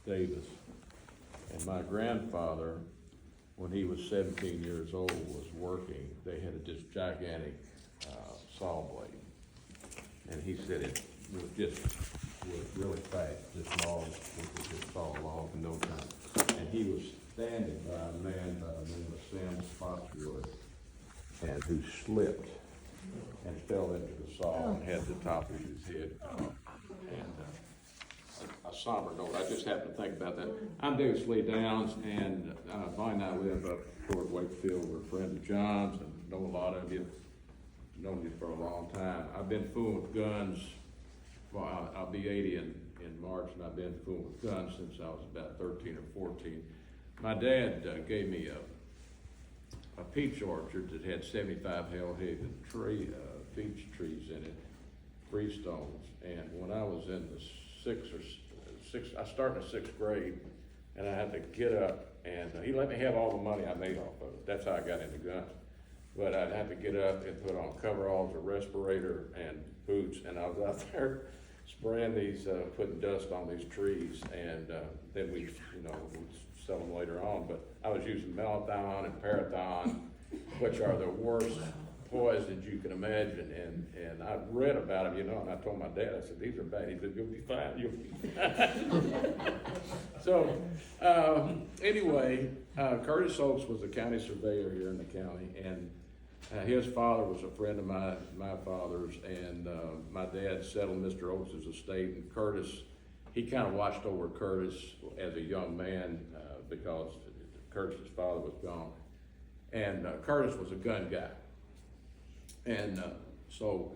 Davis. And my grandfather, when he was 17 years old, was working. They had this gigantic saw blade. And he said it was really fast, just logs, we could just saw logs in no time. And he was standing by a man by the name of Sam Spotswood, and who slipped and fell into the saw and had the top of his head. A somber note, I just happened to think about that. I'm Davis Lee Downs, and Bonnie and I live up toward Wakefield. We're friends of John's and know a lot of you. Known you for a long time. I've been fooling with guns. Well, I'll be 80 in March, and I've been fooling with guns since I was about 13 or 14. My dad gave me a peach orchard that had 75 Hellhaven peach trees in it, freestones. And when I was in the I started in the 6th grade, and I had to get up, and he let me have all the money I made off of it. That's how I got into guns. But I'd have to get up and put on coveralls, a respirator, and boots, and I was out there spraying these, putting dust on these trees, and then we'd sell them later on. But I was using Melithon and Parathon, which are the worst poisons you can imagine, and I read about them, and I told my dad, I said, these are bad. He said, you'll be fine, you'll be fine. So, anyway, Curtis Oaks was the county surveyor here in the county, and his father was a friend of my father's, and my dad settled Mr. Oaks' estate, and Curtis, he kind of watched over Curtis as a young man because Curtis's father was gone. And Curtis was a gun guy. And so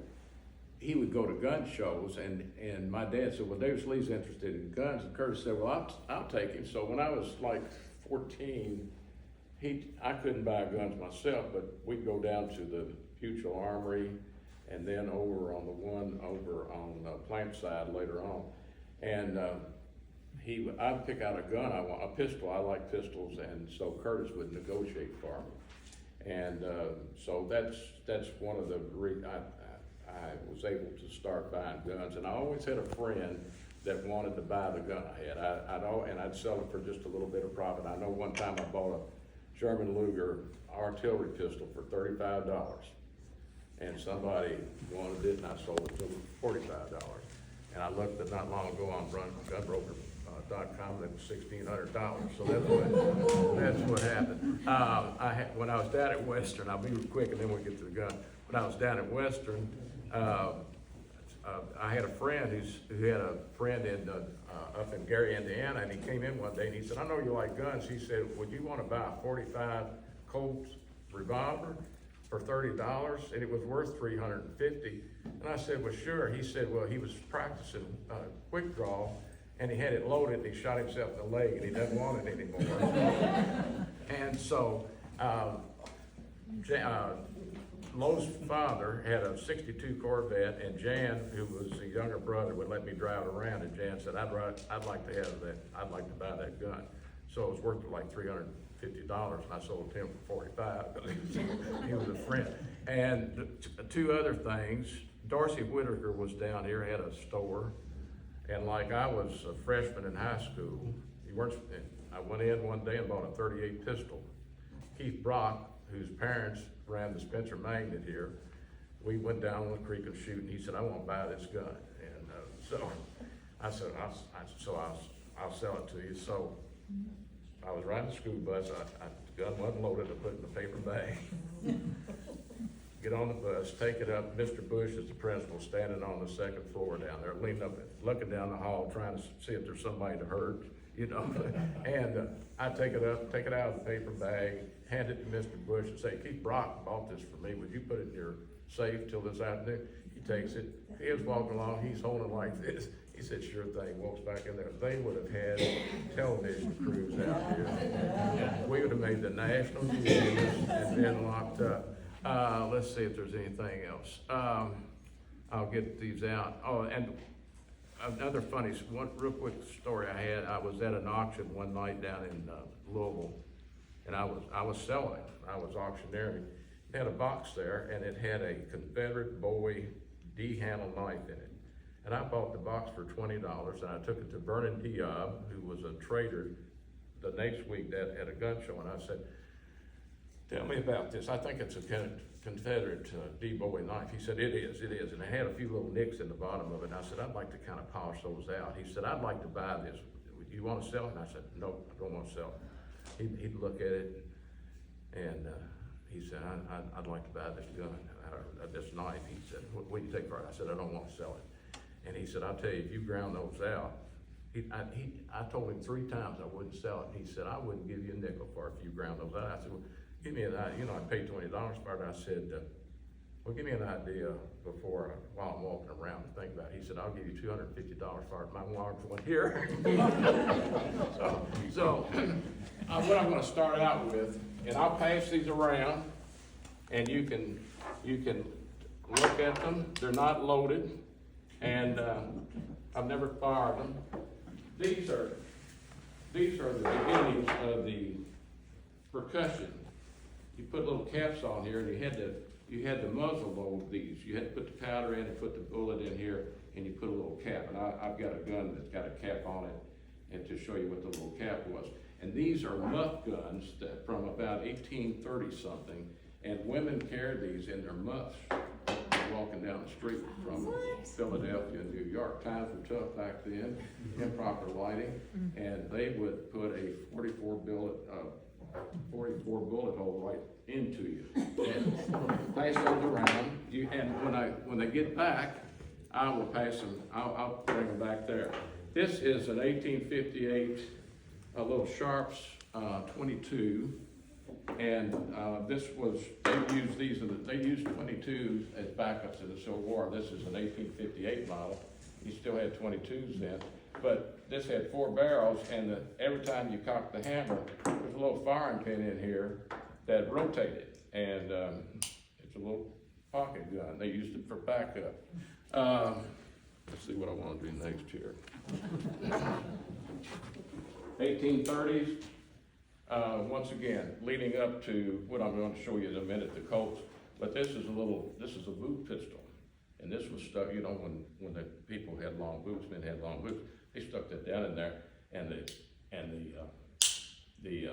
he would go to gun shows, and my dad said, well, Davis Lee's interested in guns. And Curtis said, well, I'll take him. So when I was like 14, I couldn't buy guns myself, but we'd go down to the Puchel Armory and then over on the one over on Plant side later on. And I'd pick out a gun, a pistol. I like pistols, and so Curtis would negotiate for me. And so that's one of the I was able to start buying guns, and I always had a friend that wanted to buy the gun I had. And I'd sell it for just a little bit of profit. I know one time I bought a Sherman Luger artillery pistol for $35, and somebody wanted it, and I sold it to them for $45. And I looked at not long ago on gunbroker.com, and it was $1,600. So that's what happened. When I was down at Western, I'll be quick, and then we'll get to the gun. When I was down at Western, I had a friend who had a friend up in Gary, Indiana, and he came in one day and he said, I know you like guns. He said, would you want to buy a .45 Colt revolver for $30? And it was worth $350. And I said, well, sure. He said, well, he was practicing quick draw, and he had it loaded, and he shot himself in the leg, and he doesn't want it anymore. And so Lowe's father had a '62 Corvette, and Jan, who was the younger brother, would let me drive it around, and Jan said, I'd like to have that, I'd like to buy that gun. So it was worth like $350, and I sold it to him for $45, because he was a friend. And two other things, Dorsey Whitaker was down here, had a store, and like I was a freshman in high school, I went in one day and bought a .38 pistol. Keith Brock, whose parents ran the Spencer Magnet here, we went down the creek and shoot, and he said, I want to buy this gun. And so I said, I'll sell it to you. So I was riding the school bus, the gun wasn't loaded, I put it in the paper bag. Get on the bus, take it up. Mr. Bush is the principal, standing on the second floor down there, leaning up, looking down the hall, trying to see if there's somebody to hurt, And I take it out of the paper bag, hand it to Mr. Bush and say, Keith Brock bought this for me. Would you put it in your safe till this afternoon? He takes it. He was walking along. He's holding like this. He said, sure thing. Walks back in there. They would have had television crews out here. We would have made the national news and been locked up. Let's see if there's anything else. I'll get these out. Oh, and another funny, one real quick story I had. I was at an auction one night down in Louisville, and I was selling it. I was auctioneering. It had a box there, and it had a Confederate Bowie D-handle knife in it. And I bought the box for $20, and I took it to Vernon Diab, who was a trader, the next week at a gun show, and I said, tell me about this. I think it's a Confederate D-Bowie knife. He said, it is. And it had a few little nicks in the bottom of it. And I said, I'd like to kind of polish those out. He said, I'd like to buy this. You want to sell it? And I said, no, I don't want to sell it. He'd look at it, and he said, I'd like to buy this gun, this knife. He said, what do you take for it? I said, I don't want to sell it. And he said, I'll tell you, if you ground those out, I told him 3 times I wouldn't sell it. He said, I wouldn't give you a nickel for it if you ground those out. I said, well, give me an idea. I paid $20 for it. I said, well, give me an idea while I'm walking around and think about it. He said, I'll give you $250 for it. My large one here. so what I'm gonna start out with, and I'll pass these around, and you can look at them. They're not loaded, and I've never fired them. These are the beginnings of the percussion. You put little caps on here, and you had to muzzle load these. You had to put the powder in and put the bullet in here, and you put a little cap. And I've got a gun that's got a cap on it, and to show you what the little cap was. And these are muff guns that from about 1830 something, and women carried these in their muffs walking down the street from Philadelphia and New York. Times were tough back then, improper lighting, and they would put a 44 bullet hole right into you. And pass those around. And when they get back, I will pass them. I'll bring them back there. This is an 1858 a little Sharps 22, and they used 22s as backups in the Civil War. This is an 1858 model. You still had 22s then, but this had 4 barrels, and every time you cocked the hammer, there's a little firing pin in here that rotated, and it's a little pocket gun. They used it for backup. Let's see what I want to do next here. 1830s, once again, leading up to what I'm going to show you in a minute, the Colts. But this is a boot pistol, and this was stuck. When the people had long boots, men had long boots, they stuck that down in there, and the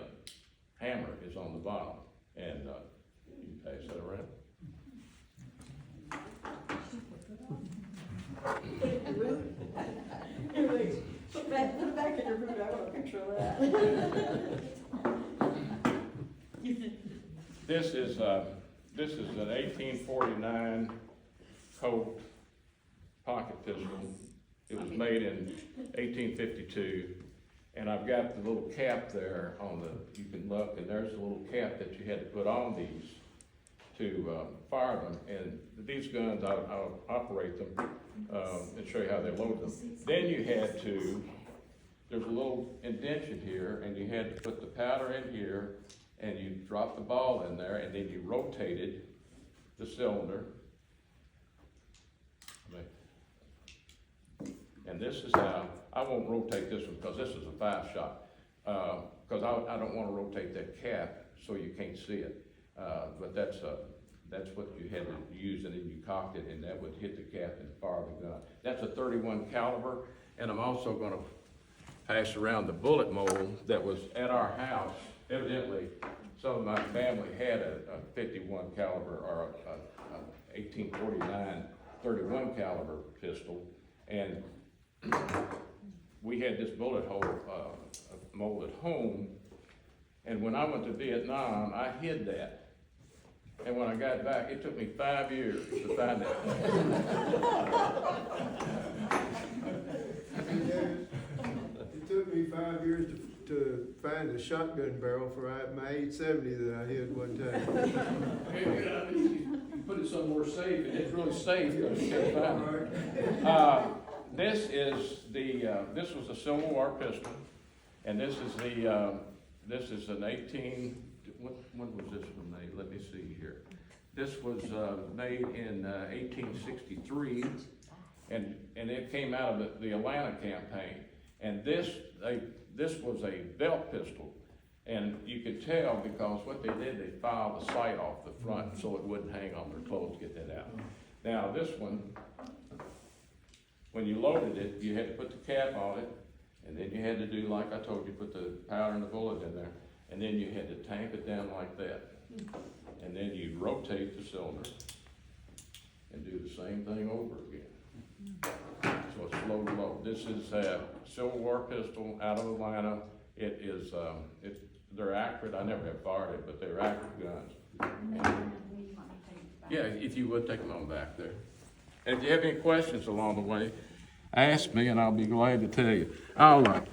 hammer is on the bottom, and you pass that around. Put it in your boot. Put it back in your boot. I want a picture of that. This is an 1849 Colt pocket pistol. It was made in 1852, and I've got the little cap there you can look, and there's a little cap that you had to put on these to fire them. And these guns, I'll operate them and show you how they load them. Then there's a little indention here, and you had to put the powder in here, and you drop the ball in there, and then you rotated the cylinder. And this is how, I won't rotate this one because this is a 5-shot, because I don't want to rotate that cap so you can't see it. But that's what you had to use, and then you cocked it, and that would hit the cap and fire the gun. That's a 31 caliber, and I'm also going to pass around the bullet mold that was at our house. Evidently, some of my family had a 51 caliber or a 1849 31 caliber pistol, and we had this bullet hole mold at home. And when I went to Vietnam, I hid that. And when I got back, it took me 5 years to find it. It took me 5 years to find a shotgun barrel for my 870 that I hid one time. You put it somewhere safe, and it's really safe because you can't find it. This was a Civil War pistol, and this is an 18. When was this one made? Let me see here. This was made in 1863, and it came out of the Atlanta campaign. And this was a belt pistol, and you could tell because what they did, they filed the sight off the front so it wouldn't hang on their clothes to get that out. Now this one when you loaded it, you had to put the cap on it, and then you had to do, like I told you, put the powder and the bullet in there, and then you had to tamp it down like that. And then you'd rotate the cylinder and do the same thing over again. So it's flow to load. This is a Civil War pistol out of Atlanta. It is, they're accurate. I never have fired it, but they're accurate guns. And, yeah, if you would take them on back there. And if you have any questions along the way, ask me and I'll be glad to tell you. All right.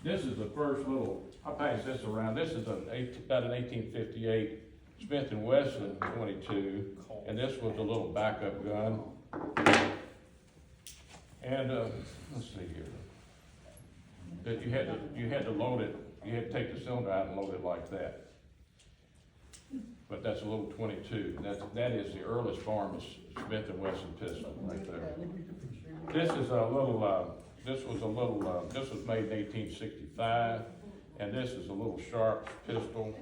This is the first little, I'll pass this around. This is about an 1858 Smith & Wesson 22, and this was a little backup gun. And let's see here. That you had to load it. You had to take the cylinder out and load it like that. But that's a little 22. That is the earliest form of Smith & Wesson pistol right there. This is a little. This was made in 1865, and this is a little Sharps pistol,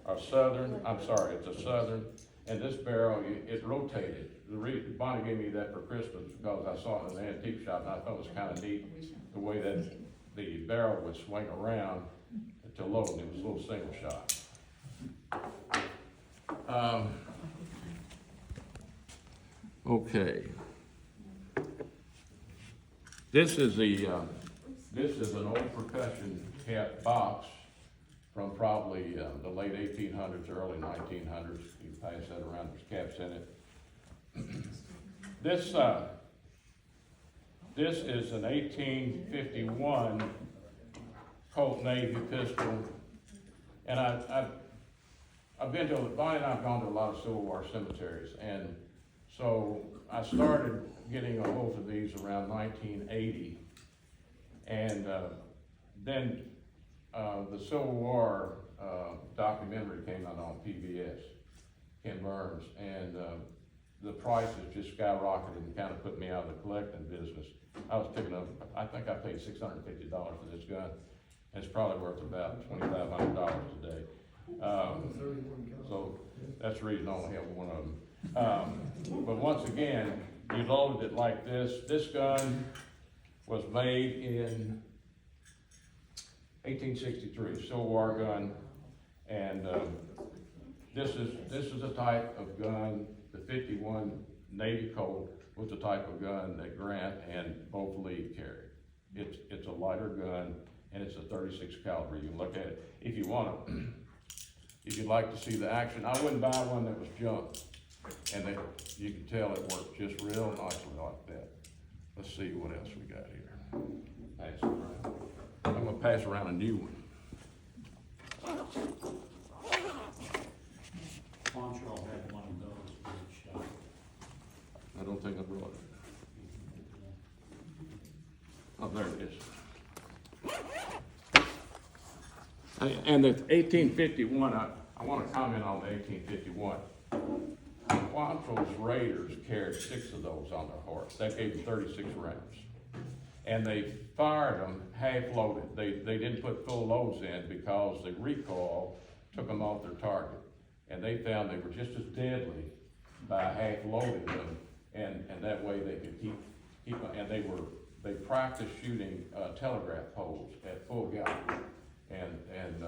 a Southern. I'm sorry, it's a Southern. And this barrel, it rotated. Bonnie gave me that for Christmas because I saw it in an antique shop, and I thought it was kind of neat the way that the barrel would swing around to load. It was a little single shot. Okay. This is an old percussion cap box from probably the late 1800s, early 1900s. You can pass that around. There's caps in it. This is an 1851 Colt Navy pistol, and I've been to, Bonnie and I've gone to a lot of Civil War cemeteries, and so I started getting a hold of these around 1980, and then the Civil War documentary came out on PBS, Ken Burns, and the prices just skyrocketed and kind of put me out of the collecting business. I was picking up, I think I paid $650 for this gun, and it's probably worth about $2,500 today. So that's the reason I only have one of them. But once again, you loaded it like this. This gun was made in 1863, Civil War gun, and this is a type of gun. The 51 Navy Colt was the type of gun that Grant and both Lee carried. It's a lighter gun, and it's a 36 caliber. You can look at it if you want to. If you'd like to see the action, I wouldn't buy one that was junk, and you can tell it worked just real nicely like that. Let's see what else we got here. Pass it around. I'm gonna pass around a new one. Quantrill had one of those for the shop. I don't think I brought it. Oh, there it is. And the 1851, I want to comment on the 1851. Quantrill's Raiders carried 6 of those on their horse. That gave them 36 rounds. And they fired them half loaded. They didn't put full loads in because the recoil took them off their target. And they found they were just as deadly by half loading them, and that way they could keep and they practiced shooting telegraph poles at full gallop. And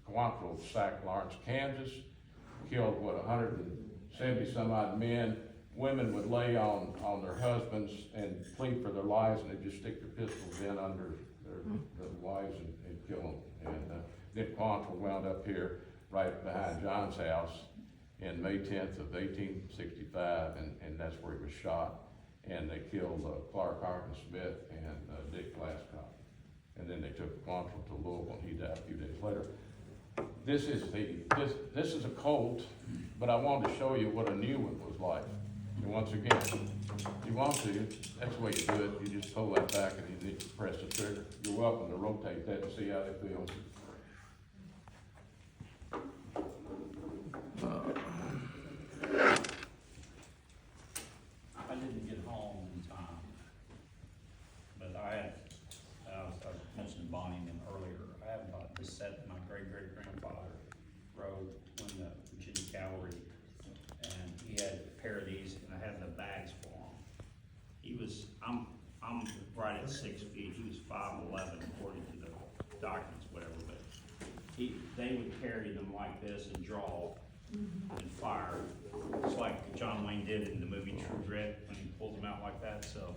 Quantrill sacked Lawrence, Kansas, killed 170 some odd men. Women would lay on their husbands and plead for their lives, and they'd just stick their pistols in under their wives and kill them. And then Quantrill wound up here right behind John's house in May 10th of 1865, and that's where he was shot. And they killed Clark Harkin Smith and Dick Glasscock. And then they took Quantrill to Louisville, and he died a few days later. This is a Colt, but I wanted to show you what a new one was like. And once again, if you want to, that's the way you do it. You just pull that back and you press the trigger. You're welcome to rotate that and see how they feel. I didn't get home in time, but I mentioned to Bonnie and them earlier, I have about this set my great-great-grandfather rode when the Virginia Cavalry, and he had a pair of these, and I had the bags for him. I'm right at 6 feet, he was 5'11" according to the documents, whatever, but they would carry them like this and draw and fire. It's like John Wayne did in the movie True Grit, when he pulls them out like that, so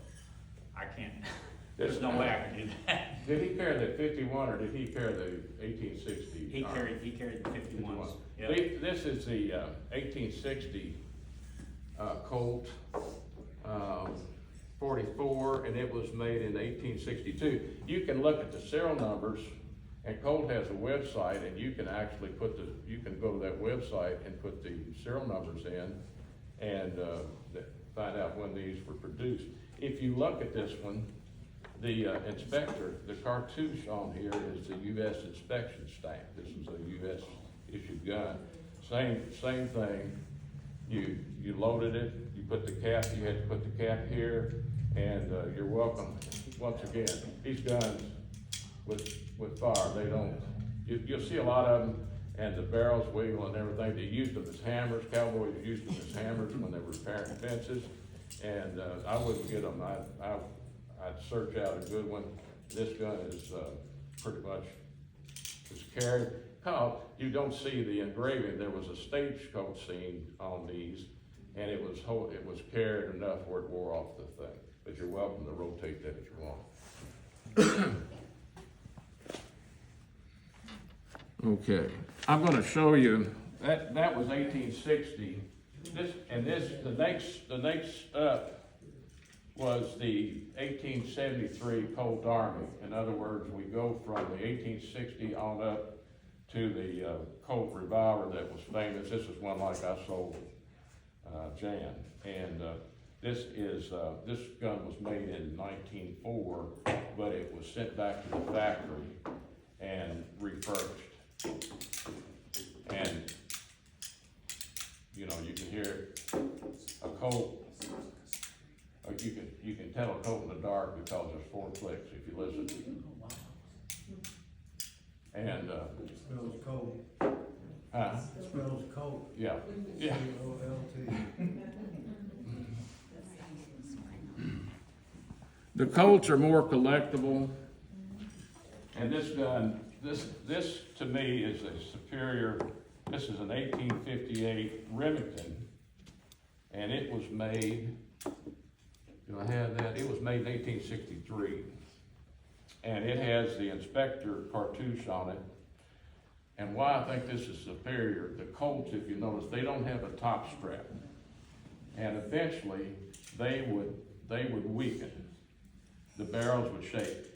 I can't, there's no way I can do that. Did he carry the 51 or did he carry the 1860? He carried the 51s. Yep. This is the 1860 Colt 44, and it was made in 1862. You can look at the serial numbers, and Colt has a website, and you can actually you can go to that website and put the serial numbers in and find out when these were produced. If you look at this one, the inspector, the cartouche on here is the U.S. inspection stamp. This is a U.S. issued gun. Same thing. You loaded it, you put the cap, you had to put the cap here, and you're welcome. Once again, these guns with fire, they don't, you'll see a lot of them, and the barrels wiggle and everything. They used them as hammers. Cowboys used them as hammers when they were repairing fences, and I wouldn't get them. I'd search out a good one. This gun is pretty much is carried. Cause you don't see the engraving. There was a stagecoach scene on these, and it was carried enough where it wore off the thing. But you're welcome to rotate that if you want. Okay, I'm going to show you that was 1860. The next up was the 1873 Colt Army. In other words, we go from the 1860 on up to the Colt revolver that was famous. This is one like I sold Jan, and this gun was made in 1904, but it was sent back to the factory and refurbished. And you know, you can hear a Colt. You can tell a Colt in the dark because there's 4 clicks if you listen. And It smells cold. it Smells cold. yeah. C-O-L-T. The Colts are more collectible, and this gun, this to me is a superior. This is an 1858 Remington, and it was made. Do I have that? It was made in 1863, and it has the inspector cartouche on it. And why I think this is superior, the Colts, if you notice, they don't have a top strap, and eventually they would weaken. The barrels would shake.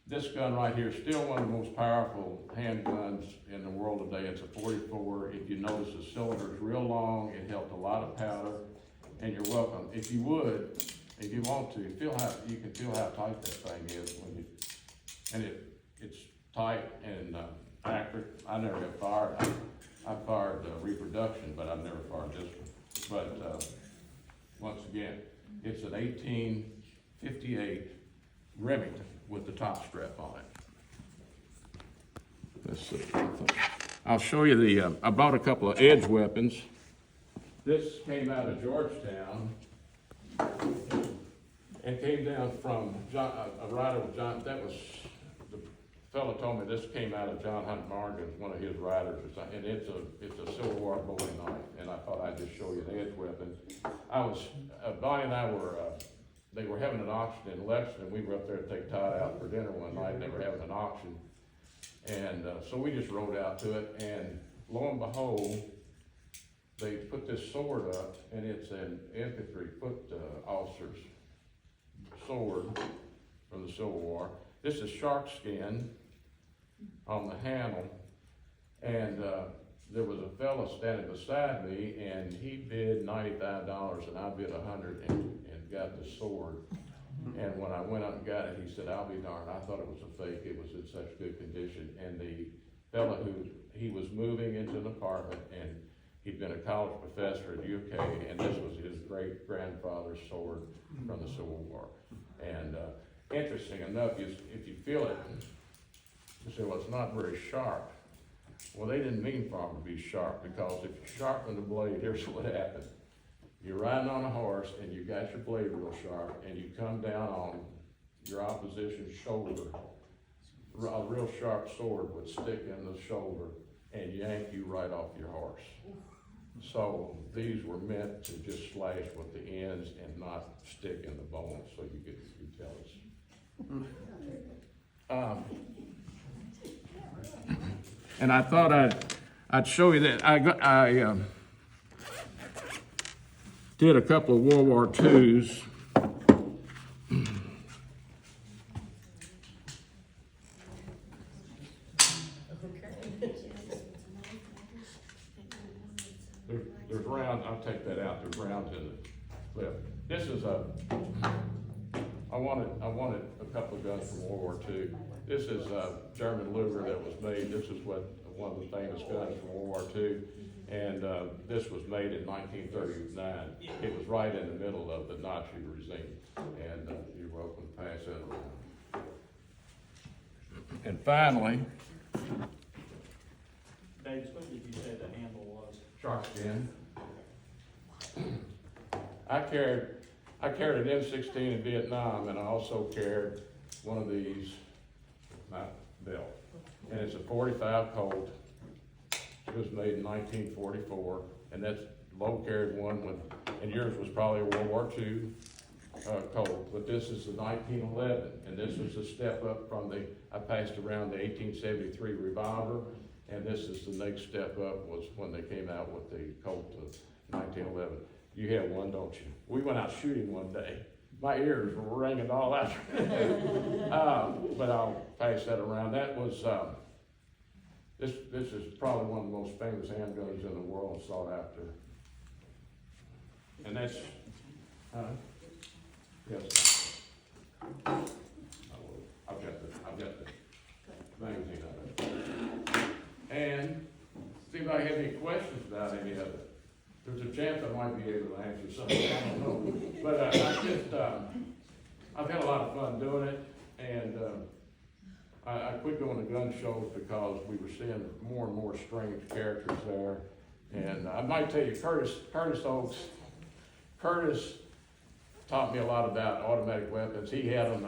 This gun right here is still one of the most powerful handguns in the world today. It's a 44. If you notice, the cylinder is real long. It held a lot of powder, and you're welcome. If you would, if you want to, you can feel how tight that thing is when you, and it's tight and accurate. I never have fired. I fired reproduction, but I've never fired this one. But once again, it's an 1858 Remington with the top strap on it. Let's see. I'll show you I bought a couple of Edge weapons. This came out of Georgetown and came down from a rider with John. That was the fellow told me this came out of John Hunt Morgan's, one of his riders, and it's a Civil War Bowie knife. And I thought I'd just show you the Edge weapons. Bonnie and I were. They were having an auction in Lexington. We were up there to take Todd out for dinner one night, and they were having an auction. And so we just rode out to it, and lo and behold, they put this sword up, and it's an infantry foot officer's sword from the Civil War. This is shark skin on the handle, and there was a fella standing beside me, and he bid $95, and I bid $100, and got the sword. And when I went up and got it, he said, "I'll be darned, I thought it was a fake. It was in such good condition." And the fella he was moving into an apartment, and he'd been a college professor at UK, and this was his great grandfather's sword from the Civil War. And interesting enough, if you feel it, you say, "Well, it's not very sharp." Well, they didn't mean for them to be sharp, because if you sharpen the blade, here's what happened. you're riding on a horse and you got your blade real sharp and you come down on your opposition's shoulder, a real sharp sword would stick in the shoulder and yank you right off your horse. So these were meant to just slash with the ends and not stick in the bone, so you could tell us. And I thought I'd show you that. I did a couple of World War IIs. There's rounds, I'll take that out, there's rounds in the clip. This is I wanted a couple of guns from World War II. This is a German Luger that was made, this is one of the famous guns from World War II. And this was made in 1939. It was right in the middle of the Nazi regime. And you're welcome to pass that around. And finally, Dave, what did you say the handle was? shark fin. I carried an M16 in Vietnam, and I also carried one of these, my belt. And it's a .45 Colt. It was made in 1944, and that's low carried one, and yours was probably a World War II Colt, but this is the 1911, and this was a step up from I passed around the 1873 revolver, and this is the next step up was when they came out with the Colt of 1911. You have one, don't you? We went out shooting one day. My ears were ringing all out. But I'll pass that around. That was, this is probably one of the most famous handguns in the world and sought after. And that's, yes. I've got the magazine of it. And see if I have any questions about any of it. There's a chance I might be able to answer something, I don't know. But I've had a lot of fun doing it, and I quit going to gun shows because we were seeing more and more strange characters there. And I might tell you, Curtis Oaks, Curtis taught me a lot about automatic weapons. He had them,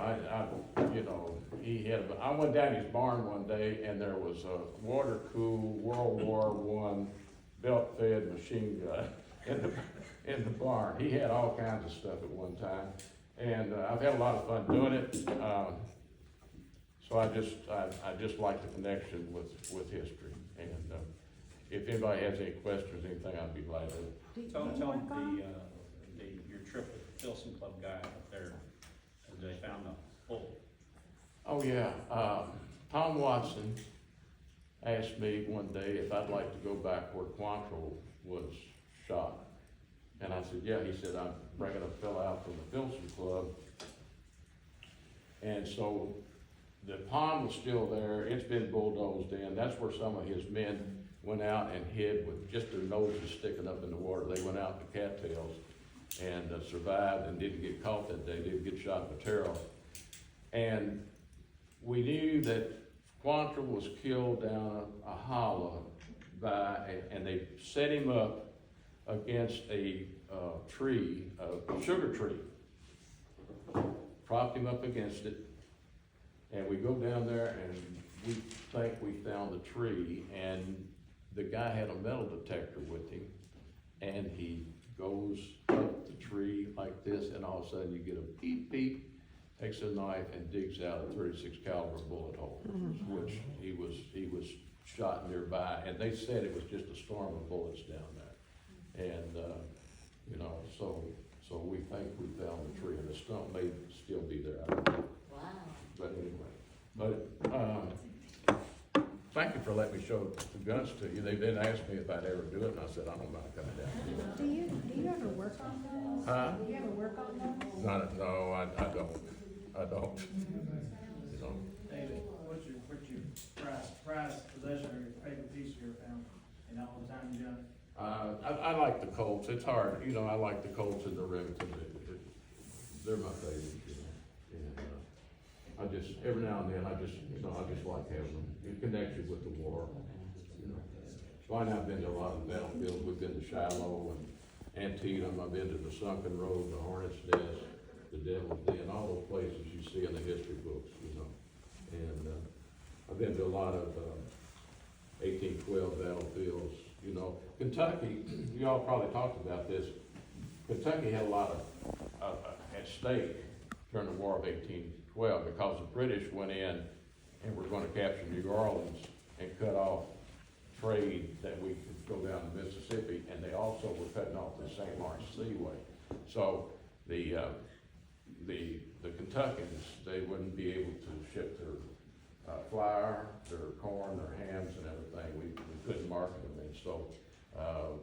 he had them. I went down his barn one day, and there was a water-cooled World War I belt-fed machine gun in the barn. He had all kinds of stuff at one time, and I've had a lot of fun doing it. So I just like the connection with history, and if anybody has any questions, anything, I'd be glad to. Tell them your trip with the Filson Club guy up there, they found the bullet. Oh yeah, Tom Watson asked me one day if I'd like to go back where Quantrill was shot. And I said, yeah. He said, I'm bringing a fellow out from the Filson Club. And so the pond was still there. It's been bulldozed in. That's where some of his men went out and hid with just their noses sticking up in the water. They went out to cattails and survived and didn't get caught that day. They didn't get shot in Patero. And we knew that Quantrill was killed down a hollow and they set him up against a tree, a sugar tree. Propped him up against it, and we go down there and we think we found the tree, and the guy had a metal detector with him, and he goes up the tree like this, and all of a sudden you get a beep beep, takes a knife and digs out a .36 caliber bullet hole, which he was shot nearby, and they said it was just a storm of bullets down there, and so we think we found the tree, and the stump may still be there. I don't know. Wow. But thank you for letting me show the guns to you. They didn't ask me if I'd ever do it, and I said, I don't mind coming down. Do you ever work on those? Huh? Do you ever work on those? No, I don't. You know. David, what's your prize possession or your favorite piece you ever found in all the time you've done it? I like the Colts. It's hard, I like the Colts and the Remington. They're my favorite, And I just, every now and then, I just like having them in connection with the war. So I know I've been to a lot of battlefields. We've been to Shiloh Antietam, I've been to the Sunken Road, the Hornets Nest, the Devil's Den, all those places you see in the history books, you know. And, I've been to a lot of, 1812 battlefields, you know. Kentucky, you all probably talked about this, Kentucky had a lot of, at stake during the War of 1812 because the British went in and were gonna capture New Orleans and cut off trade that we could go down the Mississippi, and they also were cutting off the St. Lawrence Seaway. So the Kentuckians, they wouldn't be able to ship their flour, their corn, their hams and everything. We couldn't market them, and so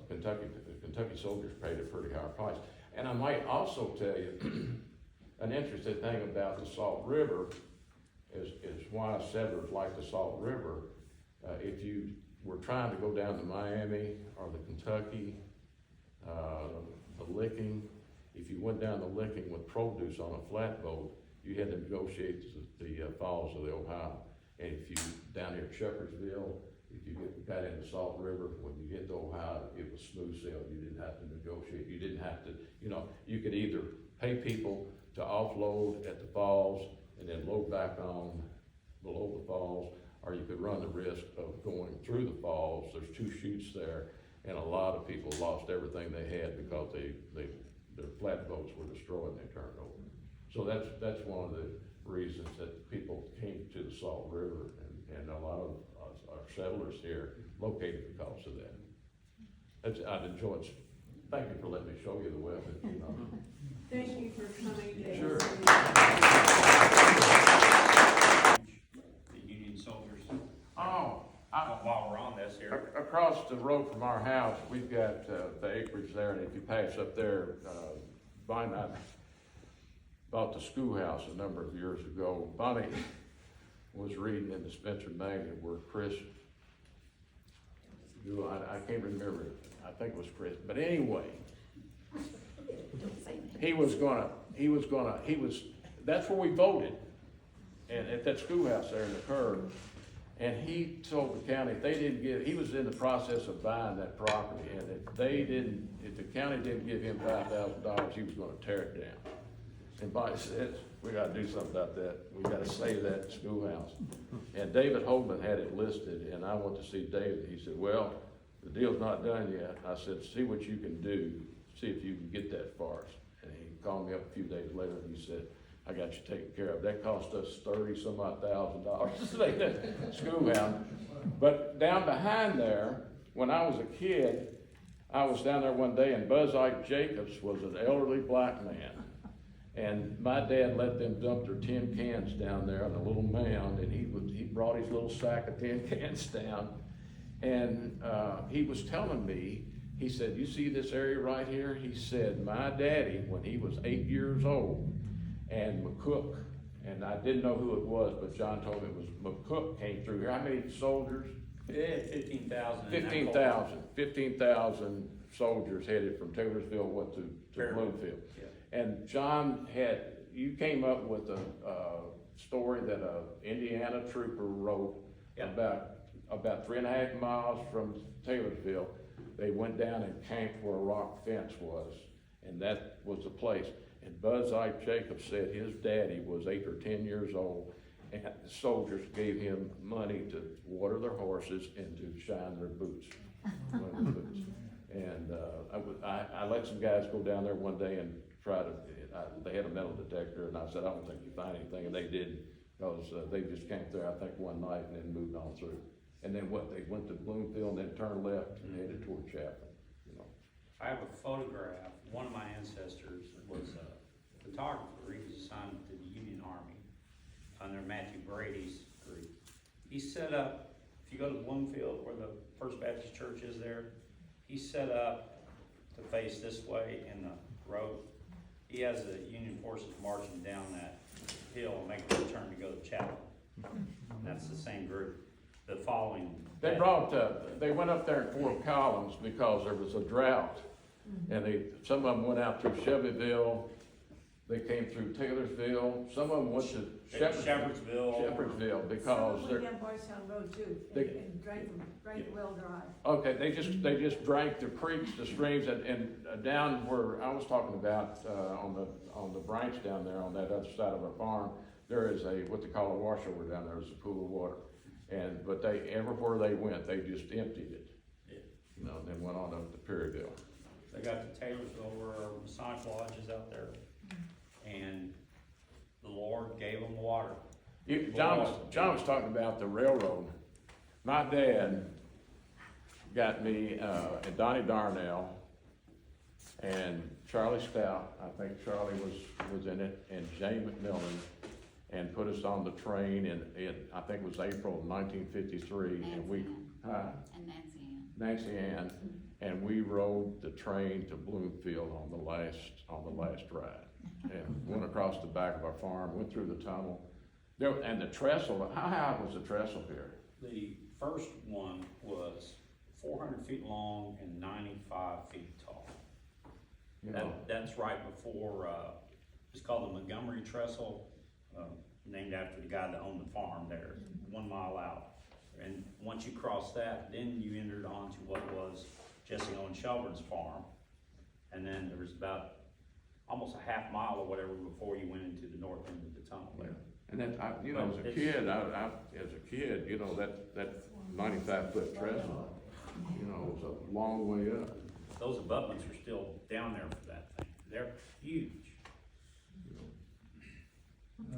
Kentucky soldiers paid a pretty high price. And I might also tell you, an interesting thing about the Salt River is why settlers like the Salt River. If you were trying to go down to Miami or the Kentucky, the Licking, if you went down the Licking with produce on a flatboat, you had to negotiate the falls of the Ohio. And if you, down here at Shepherdsville, if you got into Salt River, when you get to Ohio, it was smooth sail. You didn't have to negotiate. You didn't have to, you know, you could either pay people to offload at the falls and then load back on below the falls, or you could run the risk of going through the falls. There's two chutes there, and a lot of people lost everything they had because their flatboats were destroyed and they turned over. So that's one of the reasons that people came to the Salt River, and a lot of our settlers here located because of that. I'd enjoyed. Thank you for letting me show you the web. You know. Thank you for coming, Dave. Sure. The Union soldiers, Oh, while we're on this here. across the road from our house, we've got the acreage there, and if you pass up there, Bonnie and I bought the schoolhouse a number of years ago. Bonnie was reading in the Spencer magazine where Chris, I can't remember, I think it was Chris, but anyway, that's where we voted, and at that schoolhouse there in the curve. And he told the county, he was in the process of buying that property, and if the county didn't give him $5,000, he was gonna tear it down. And Bonnie said, we gotta do something about that, we gotta save that schoolhouse. And David Holman had it listed, and I went to see David, he said, well, the deal's not done yet. I said, see what you can do, see if you can get that for us. And he called me up a few days later, and he said, I got you taken care of. That cost us $30-some-odd thousand to save that schoolhouse. But down behind there, when I was a kid, I was down there one day, and Buzz Ike Jacobs was an elderly black man. And my dad let them dump their tin cans down there on a little mound, and he brought his little sack of tin cans down. And he was telling me, he said, you see this area right here? He said, my daddy, when he was 8 years old, and McCook, and I didn't know who it was, but John told me it was McCook came through here. How many soldiers? 15,000. 15,000 soldiers headed from Taylorsville, went to Bloomfield. Yeah. And John you came up with a story that a Indiana trooper wrote. Yeah. about 3.5 miles from Taylorsville. They went down and camped where a rock fence was, and that was the place. And Buzz Ike Jacobs said his daddy was 8 or 10 years old, and the soldiers gave him money to water their horses and to shine their boots. And I let some guys go down there one day and they had a metal detector, and I said, I don't think you find anything, and they didn't, because they just camped there, I think, one night and then moved on through. And then they went to Bloomfield and then turned left and headed toward Chapel, you know. I have a photograph. One of my ancestors was a photographer. He was assigned to the Union Army under Matthew Brady's group. He set up, if you go to Bloomfield where the First Baptist Church is there, he set up to face this way in the road. He has the Union forces marching down that hill and making a turn to go to Chapel. And that's the same group. The following They went up there in Fort Collins because there was a drought. And some of them went out through Shelbyville, They came through Taylorsville, some of them went to Shepherdsville. Shepherdsville, Some because went they're, down Boys Town Road too, They- and drank the well dry. okay, they just drank the creeks, the streams, and down where I was talking about, on the branch down there, on that other side of our farm, there is what they call a washover down there, there's a pool of water. But everywhere they went, they just emptied it. Yeah. You know, and then went on up to Perryville. They got to Taylorsville where our Masonic Lodge is out there, and the Lord gave them water. John was talking about the railroad. My dad got me, and Donnie Darnell, and Charlie Stout, I think Charlie was in it, and Jay McMillan, and put us on the train I think it was April of 1953, and we, And Nancy Ann, and we rode the train to Bloomfield on the last ride. And went across the back of our farm, went through the tunnel. And the trestle, how high was the trestle here? The first one was 400 feet long and 95 feet tall. You know, That's right before, it's called the Montgomery Trestle, named after the guy that owned the farm there, 1 mile out. And once you cross that, then you entered onto what was Jesse Owen Shelburne's farm. And then there was about almost a half mile or whatever before you went into the north end of the tunnel there. and then, as a kid, you know, that 95-foot trestle, you know, was a long way up. Those abutments are still down there for that thing. They're huge.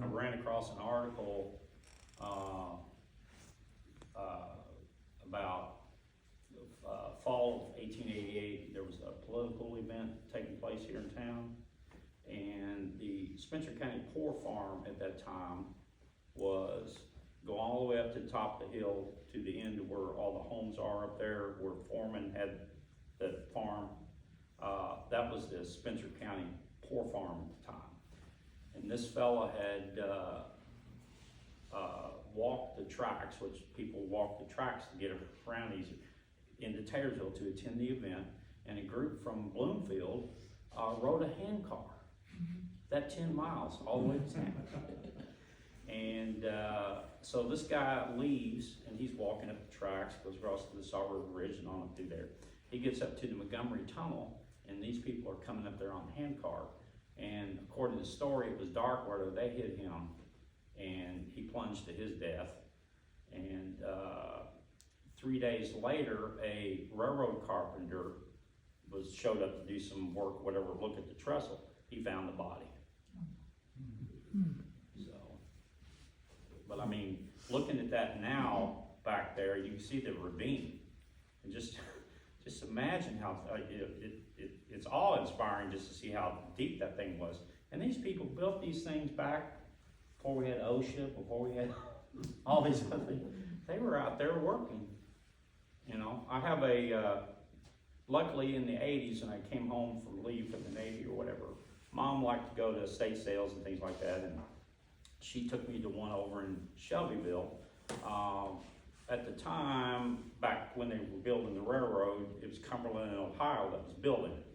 I ran across an article, about, fall of 1888, there was a political event taking place here in town. And the Spencer County Poor Farm at that time was go all the way up to the top of the hill to the end of where all the homes are up there, where Foreman had the farm. That was the Spencer County Poor Farm at the time. And this fella had walked the tracks, which people walk the tracks to get around these into Taylorsville to attend the event. And a group from Bloomfield rode a hand car. That 10 miles all the way to town. And so this guy leaves and he's walking up the tracks, goes across to the Saw River Bridge and on up through there. He gets up to the Montgomery Tunnel and these people are coming up there on the hand car. And according to the story, it was dark where they hit him and he plunged to his death. And 3 days later, a railroad carpenter showed up to do some work, whatever, look at the trestle. He found the body. So, but I mean, looking at that now back there, you can see the ravine, and just imagine how it's awe-inspiring just to see how deep that thing was. And these people built these things back before we had OSHA, before we had all these other things. They were out there working. You know, I have luckily in the 80s, when I came home from leave from the Navy or whatever, Mom liked to go to estate sales and things like that, and she took me to one over in Shelbyville. At the time, back when they were building the railroad, it was Cumberland, Ohio that was building it.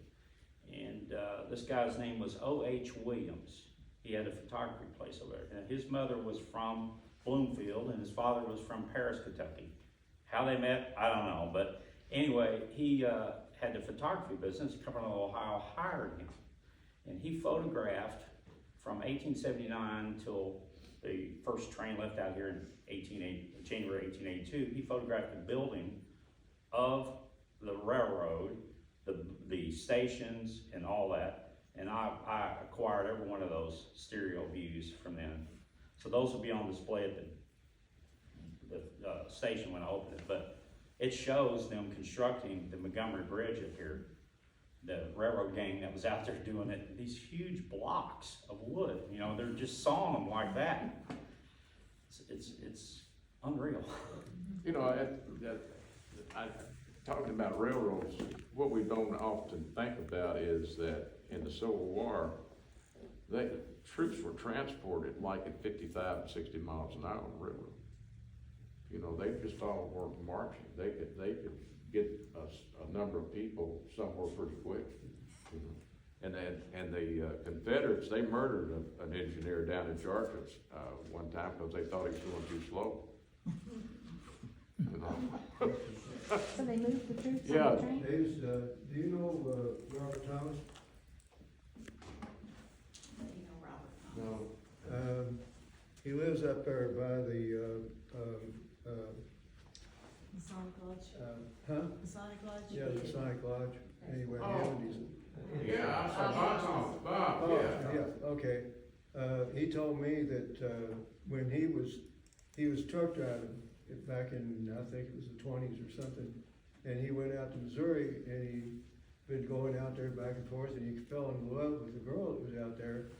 And this guy's name was O.H. Williams. He had a photography place over there. And his mother was from Bloomfield, and his father was from Paris, Kentucky. How they met, I don't know. But anyway, he had the photography business. Cumberland, Ohio hired him. And he photographed from 1879 till the first train left out here in January 1882. He photographed the building of the railroad, the stations and all that. And I acquired every one of those stereo views from then. So those will be on display at the station when I open it. But it shows them constructing the Montgomery Bridge up here. The railroad gang that was out there doing it, these huge blocks of wood, you know, they're just sawing them like that. It's unreal. You know, talking about railroads, what we don't often think about is that in the Civil War, troops were transported like at 55 and 60 miles an hour on the railroad. You know, they just all were marching. They could get a number of people somewhere pretty quick. You know. And the Confederates, they murdered an engineer down in Georgia, one time because they thought he was going too slow. You know? So they moved the troops Yeah. on the train? Dave's, do you know, Robert Thomas? You know, Robert. No. He lives up there by the, Masonic Lodge. huh? Masonic Lodge? Yeah, the Sonic Lodge, anyway, Oh. Andy's. Yeah, I saw Bob, Bob, Oh, yeah. yeah, okay. He told me that, when he was truck driving back in, I think it was the twenties or something, and he went out to Missouri, and he'd been going out there back and forth, and he fell in love with the girl that was out there,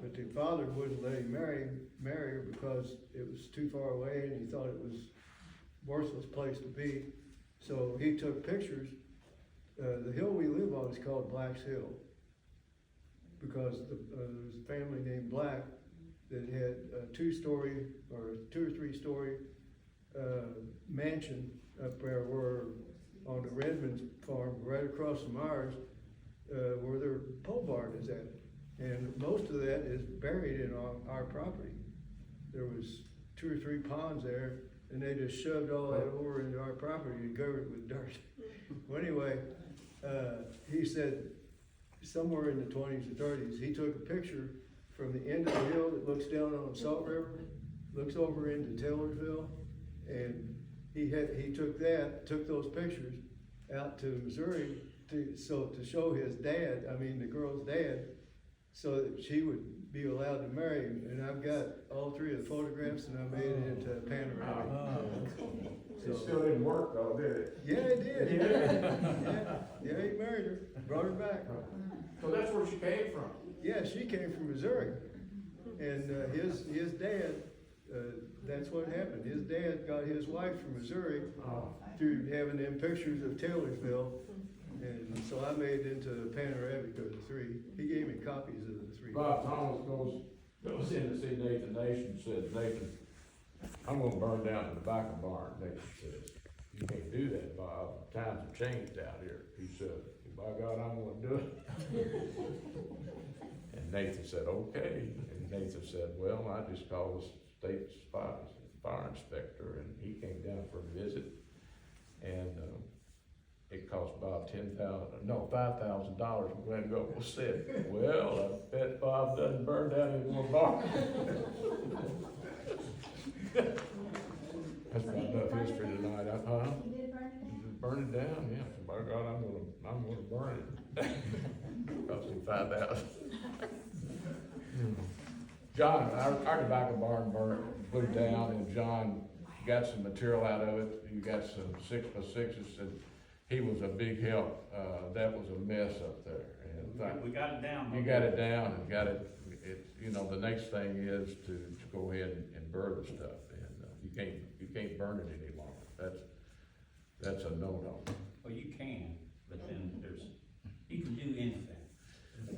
but the father wouldn't let him marry her because it was too far away, and he thought it was a worthless place to be. So he took pictures. The hill we live on is called Black's Hill, because there was a family named Black that had a 2-story or 2 or 3 story mansion up there where, on the Redmond's farm, right across from ours, where their pole barn is at. And most of that is buried in our property. There was 2 or 3 ponds there, and they just shoved all that over into our property and covered it with dirt. Well, anyway, he said somewhere in the 20s or 30s, he took a picture from the end of the hill that looks down on the Salt River, looks over into Taylorsville, and he took those pictures out to Missouri to show his dad, I mean the girl's dad, so that she would be allowed to marry him. And I've got all 3 of the photographs, and I made it into a panorama. It still didn't work though, did it? Yeah, it did. Yeah, he married her, brought her back. So that's where she came from? Yeah, she came from Missouri, and his dad, that's what happened. His dad got his wife from Missouri Oh. through having them pictures of Taylorsville, and so I made it into a panoramic of the 3. He gave me copies of the 3. Bob Thomas goes in to see Nathan Nation, said, Nathan, I'm gonna burn down the tobacco barn. Nathan says, you can't do that, Bob, times have changed out here. He said, by God, I'm gonna do it. And Nathan said, okay. And Nathan said, well, I just called the state fire inspector, and he came down for a visit. And, it cost Bob $5,000 to go ahead and go. Well, said, well, I bet Bob doesn't burn down any more barn. That's about enough history tonight, huh? He did burn it down? Just burn it down, yeah. So by God, I'm gonna burn it. Cost him $5,000. John, our tobacco barn blew down, and John got some material out of it. You got some 6x6s, and he was a big help. That was a mess up there. And in fact, We got it down. you got it down and got it, you know, the next thing is to go ahead and burn the stuff, and you can't burn it any longer. That's a no-no. Well, you can, but then you can do anything.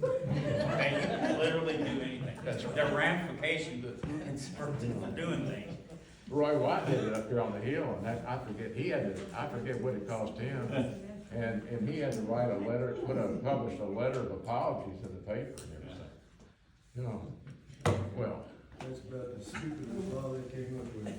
Okay, you can literally do anything. There are ramifications for doing things. Roy White did it up here on the hill, and I forget what it cost him, and he had to write a letter, publish a letter of apologies in the paper and everything. You know, well, That's about the stupidest law they came up with.